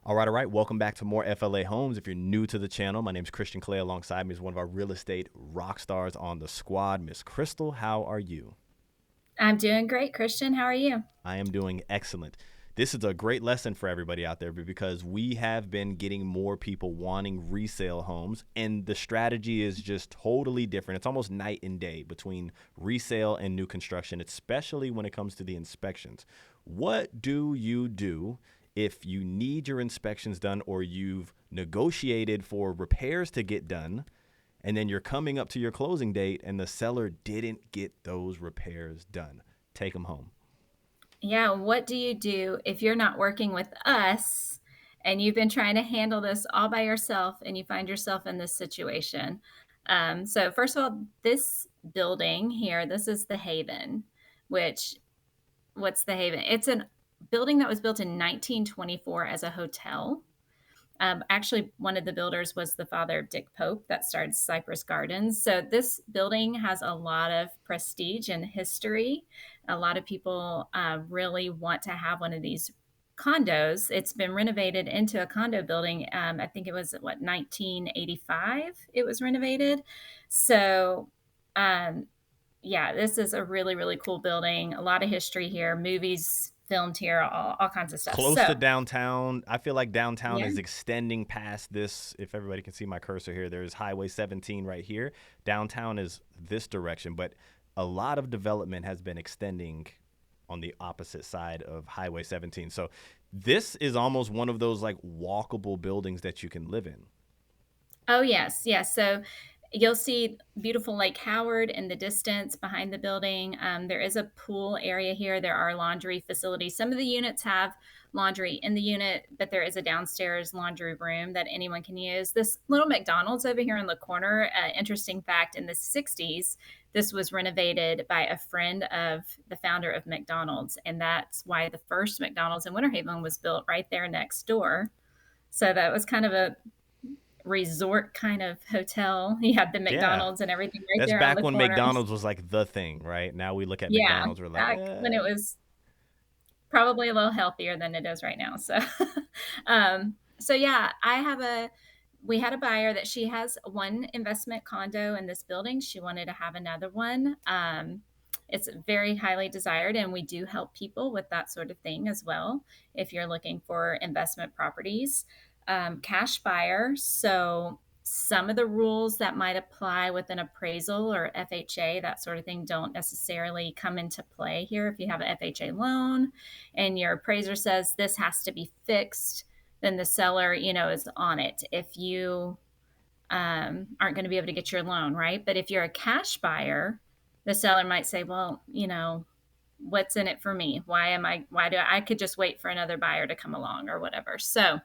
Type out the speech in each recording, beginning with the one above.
All right. Welcome back to more FLA Homes. If you're new to the channel, my name is Christian Clay. Alongside me is one of our real estate rock stars on the squad, Miss Crystal. How are you? I'm doing great, Christian. How are you? I am doing excellent. This is a great lesson for everybody out there because we have been getting more people wanting resale homes, and the strategy is just totally different. It's almost night and day between resale and new construction, especially when it comes to the inspections. What do you do if you need your inspections done or you've negotiated for repairs to get done, and then you're coming up to your closing date and the seller didn't get those repairs done? Take them home. Yeah, what do you do if you're not working with us and you've been trying to handle this all by yourself and you find yourself in this situation? So, first of all, this building here, this is the Haven, which what's the Haven? It's a building that was built in 1924 as a hotel. Actually, one of the builders was the father of Dick Pope that started Cypress Gardens. So this building has a lot of prestige and history. A lot of people really want to have one of these condos. It's been renovated into a condo building. I think it was what 1985. It was renovated. So. Um, yeah, this is a really cool building. A lot of history here, movies filmed here, all kinds of stuff. Close to So, downtown. I feel like downtown yeah. is extending past this. If everybody can see my cursor here, there's Highway 17 right here. Downtown is this direction, but a lot of development has been extending on the opposite side of Highway 17. So this is almost one of those like walkable buildings that you can live in. Oh, yes, yes. So you'll see beautiful Lake Howard in the distance behind the building. There is a pool area here. There are laundry facilities. Some of the units have laundry in the unit, but there is a downstairs laundry room that anyone can use. This little McDonald's over here in the corner, interesting fact, in the 60s, this was renovated by a friend of the founder of McDonald's. And that's why the first McDonald's in Winter Haven was built right there next door. So that was kind of a resort kind of hotel. You had the Yeah. McDonald's and everything right That's there on back the when corner. McDonald's was like the thing, right? Now we look at Yeah, McDonald's, we're like, back when it was probably a little healthier than it is right now. So, so yeah, we had a buyer that she has one investment condo in this building. She wanted to have another one. It's very highly desired, and we do help people with that sort of thing as well. If you're looking for investment properties, cash buyer. So some of the rules that might apply with an appraisal or FHA, that sort of thing, don't necessarily come into play here. If you have an FHA loan and your appraiser says this has to be fixed, then the seller, is on it. If you aren't going to be able to get your loan, right? But if you're a cash buyer, the seller might say, well, what's in it for me? Why do I could just wait for another buyer to come along or whatever. So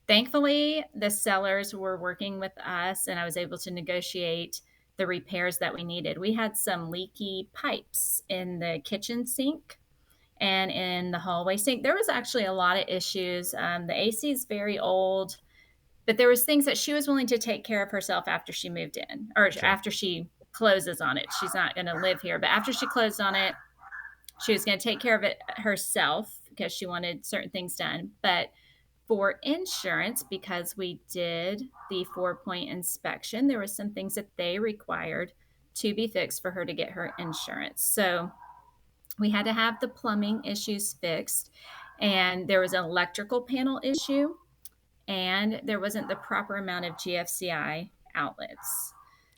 thankfully, the sellers were working with us, and I was able to negotiate the repairs that we needed. We had some leaky pipes in the kitchen sink and in the hallway sink. There was actually a lot of issues. The AC is very old, but there was things that she was willing to take care of herself after she moved in, or sure. after she closes on it. She's not going to live here, but after she closed on it, she was going to take care of it herself because she wanted certain things done. But for insurance, because we did the 4-point inspection, there were some things that they required to be fixed for her to get her insurance. So we had to have the plumbing issues fixed, and there was an electrical panel issue, and there wasn't the proper amount of GFCI outlets.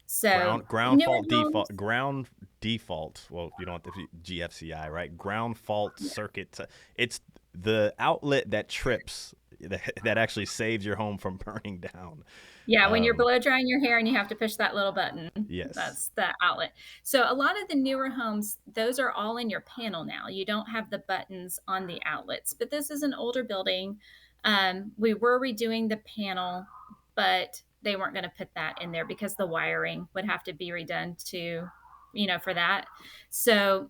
So Ground newer fault default homes, ground default. Well, you don't have to GFCI, right? Ground fault yeah. circuit. It's the outlet that trips that actually saves your home from burning down. Yeah, when you're Um, blow drying your hair and you have to push that little button, yes. that's the outlet. So a lot of the newer homes, those are all in your panel now. You don't have the buttons on the outlets, but this is an older building. We were redoing the panel, but they weren't going to put that in there because the wiring would have to be redone for that. So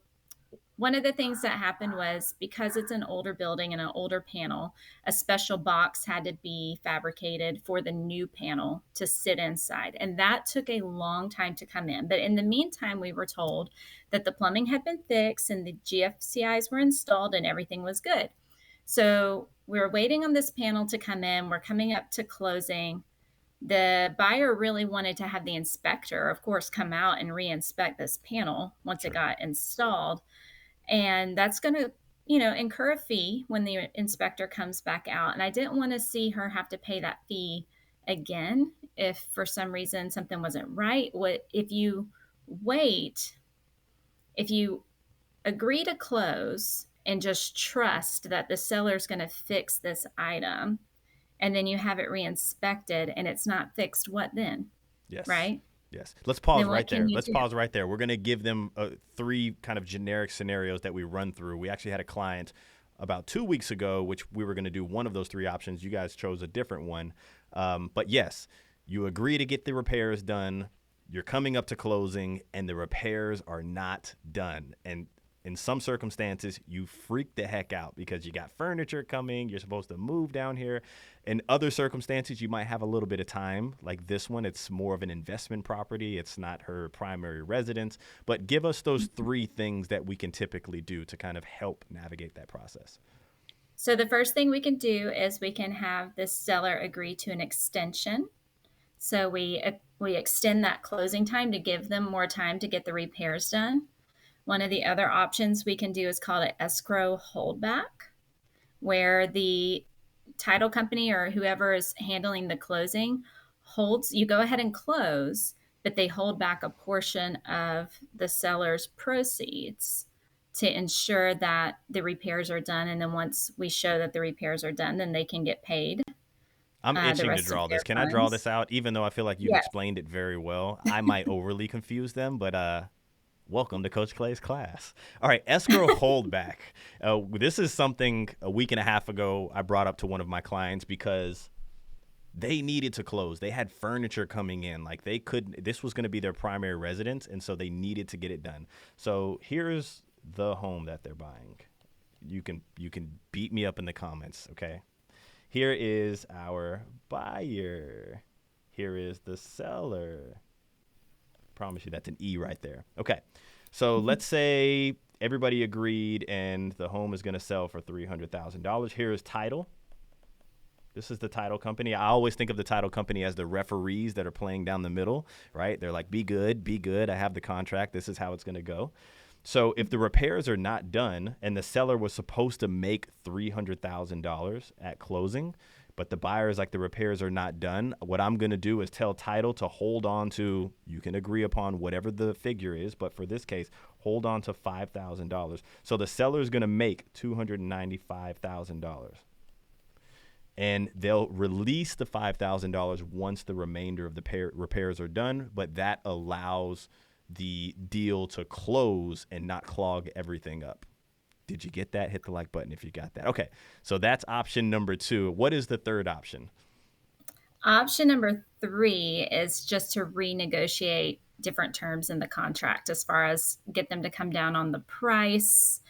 one of the things that happened was because it's an older building and an older panel, a special box had to be fabricated for the new panel to sit inside. And that took a long time to come in. But in the meantime, we were told that the plumbing had been fixed and the GFCIs were installed and everything was good. So we're waiting on this panel to come in. We're coming up to closing. The buyer really wanted to have the inspector, of course, come out and re-inspect this panel once it Sure. got installed. And that's going to, incur a fee when the inspector comes back out. And I didn't want to see her have to pay that fee again if for some reason something wasn't right. What if you wait, if you agree to close and just trust that the seller's going to fix this item, and then you have it re-inspected and it's not fixed, what then? Yes. Right? Yes. Let's pause Then right what can there. you Let's do? pause right there. We're going to give them three kind of generic scenarios that we run through. We actually had a client about 2 weeks ago, which we were going to do one of those three options. You guys chose a different one. But yes, you agree to get the repairs done. You're coming up to closing and the repairs are not done. And in some circumstances, you freak the heck out because you got furniture coming. You're supposed to move down here. In other circumstances, you might have a little bit of time. Like this one, it's more of an investment property. It's not her primary residence. But give us those three things that we can typically do to kind of help navigate that process. So the first thing we can do is we can have the seller agree to an extension. So we extend that closing time to give them more time to get the repairs done. One of the other options we can do is called an escrow holdback, where the title company or whoever is handling the closing holds, you go ahead and close, but they hold back a portion of the seller's proceeds to ensure that the repairs are done. And then once we show that the repairs are done, then they can get paid I'm the itching to rest of draw their this. Can I draw this funds. out? Even though I feel like you've Yes. explained it very well, I might overly confuse them, but welcome to Coach Clay's class. All right, escrow holdback. This is something a week and a half ago I brought up to one of my clients because they needed to close. They had furniture coming in. Like they could, this was going to be their primary residence, and so they needed to get it done. So here's the home that they're buying. You can beat me up in the comments, okay? Here is our buyer. Here is the seller. Promise you that's an E right there. Okay. So let's say everybody agreed and the home is going to sell for $300,000. Here is title. This is the title company. I always think of the title company as the referees that are playing down the middle, right? They're like, be good, be good. I have the contract. This is how it's going to go. So if the repairs are not done and the seller was supposed to make $300,000 at closing, but the buyer is like, the repairs are not done, what I'm going to do is tell title to hold on to, you can agree upon whatever the figure is, but for this case, hold on to $5,000. So the seller is going to make $295,000. And they'll release the $5,000 once the remainder of the repairs are done, but that allows the deal to close and not clog everything up. Did you get that? Hit the like button if you got that. Okay, so that's option number 2. What is the third option? Option number 3 is just to renegotiate different terms in the contract as far as get them to come down on the price,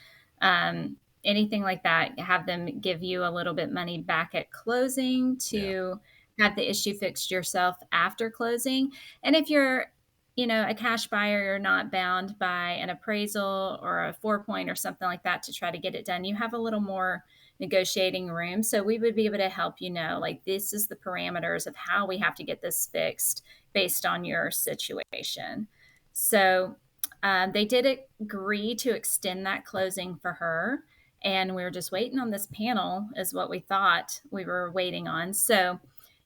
anything like that. Have them give you a little bit money back at closing Yeah. to have the issue fixed yourself after closing. And if you're, a cash buyer, you're not bound by an appraisal or a 4-point or something like that to try to get it done. You have a little more negotiating room. So we would be able to help you know, like, this is the parameters of how we have to get this fixed based on your situation. So they did agree to extend that closing for her. And we were just waiting on this panel, is what we thought we were waiting on. So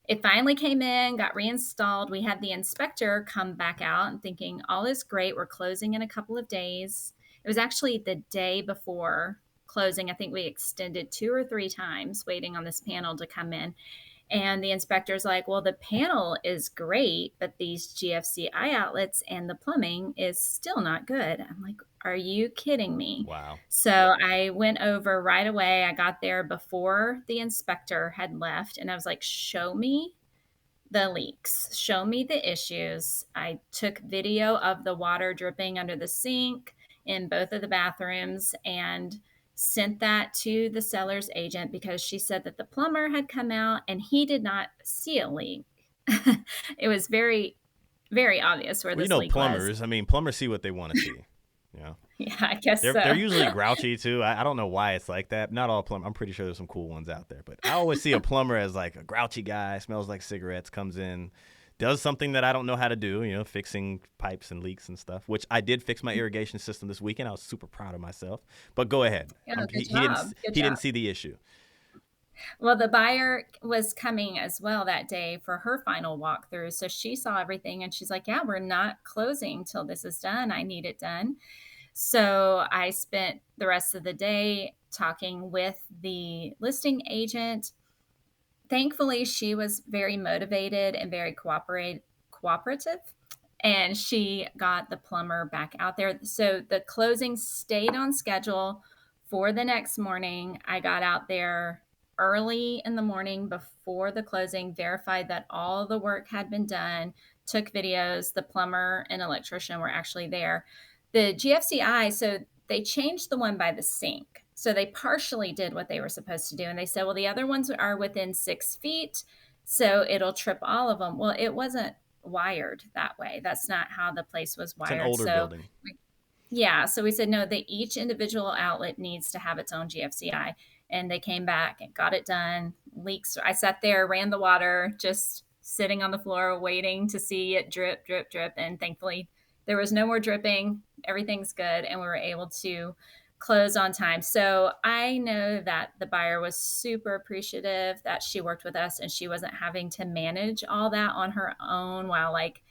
it finally came in, got reinstalled. We had the inspector come back out and thinking, all is great. We're closing in a couple of days. It was actually the day before closing. I think we extended 2 or 3 times waiting on this panel to come in. And the inspector's like, well, the panel is great, but these GFCI outlets and the plumbing is still not good. I'm like, are you kidding me? Wow. So I went over right away. I got there before the inspector had left, and I was like, show me the leaks, show me the issues. I took video of the water dripping under the sink in both of the bathrooms and sent that to the seller's agent because she said that the plumber had come out and he did not see a leak. It was very, very obvious where Well, this leak was. plumbers. I mean, plumbers see what they want to see. Yeah. Yeah, I guess They're so. usually grouchy too. I don't know why it's like that. Not all plumber. I'm pretty sure there's some cool ones out there, but I always see a plumber as like a grouchy guy, smells like cigarettes, comes in, does something that I don't know how to do. Fixing pipes and leaks and stuff. Which I did fix my irrigation system this weekend. I was super proud of myself. But go ahead. Yeah, He, good he didn't job. Good he job. didn't see the issue. Well, the buyer was coming as well that day for her final walkthrough. So she saw everything and she's like, yeah, we're not closing till this is done. I need it done. So I spent the rest of the day talking with the listing agent. Thankfully, she was very motivated and very cooperative, and she got the plumber back out there. So the closing stayed on schedule for the next morning. I got out there early in the morning before the closing, verified that all the work had been done, took videos. The plumber and electrician were actually there. The GFCI, so they changed the one by the sink. So they partially did what they were supposed to do. And they said, well, the other ones are within 6 feet. So it'll trip all of them. Well, it wasn't wired that way. That's not how the place was It's an wired. older So building. yeah, so we said no, that each individual outlet needs to have its own GFCI. And they came back and got it done. Leaks. I sat there, ran the water, just sitting on the floor waiting to see it drip, drip, drip. And thankfully, there was no more dripping. Everything's good. And we were able to close on time. So I know that the buyer was super appreciative that she worked with us and she wasn't having to manage all that on her own while, like,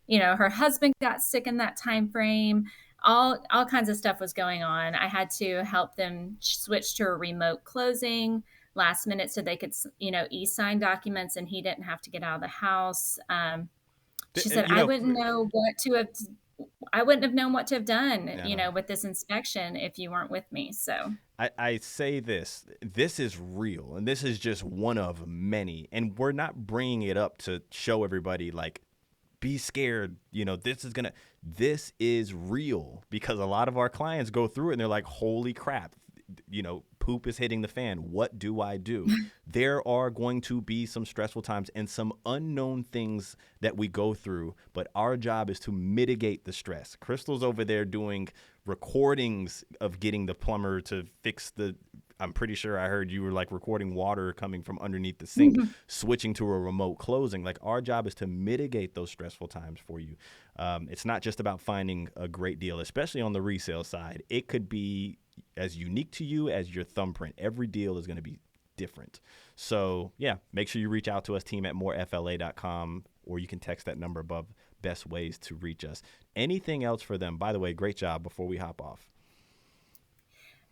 her husband got sick in that time frame. All kinds of stuff was going on. I had to help them switch to a remote closing last minute so they could, e-sign documents, and he didn't have to get out of the house. She said, You know, I wouldn't have known what to have done, I know. with this inspection if you weren't with me. So I say this is real, and this is just one of many, and we're not bringing it up to show everybody like be scared. This is real because a lot of our clients go through it and they're like, holy crap, poop is hitting the fan. What do I do? There are going to be some stressful times and some unknown things that we go through, but our job is to mitigate the stress. Crystal's over there doing recordings of getting the plumber to fix I'm pretty sure I heard you were like recording water coming from underneath the sink, switching to a remote closing. Like our job is to mitigate those stressful times for you. It's not just about finding a great deal, especially on the resale side. It could be as unique to you as your thumbprint. Every deal is going to be different. So yeah, make sure you reach out to us, team@morefla.com, or you can text that number above. Best ways to reach us. Anything else for them? By the way, great job before we hop off.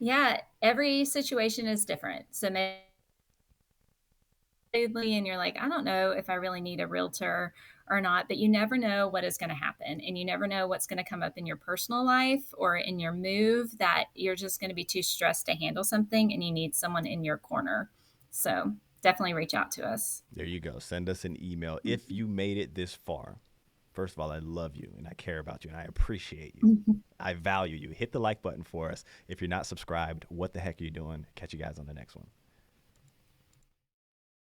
yeah, every situation is different. So maybe and you're like, I don't know if I really need a realtor or not, but you never know what is going to happen. And you never know what's going to come up in your personal life or in your move that you're just going to be too stressed to handle something and you need someone in your corner. So definitely reach out to us. There you go. Send us an email if you made it this far. First of all, I love you and I care about you and I appreciate you. I value you. Hit the like button for us. If you're not subscribed, what the heck are you doing? Catch you guys on the next one.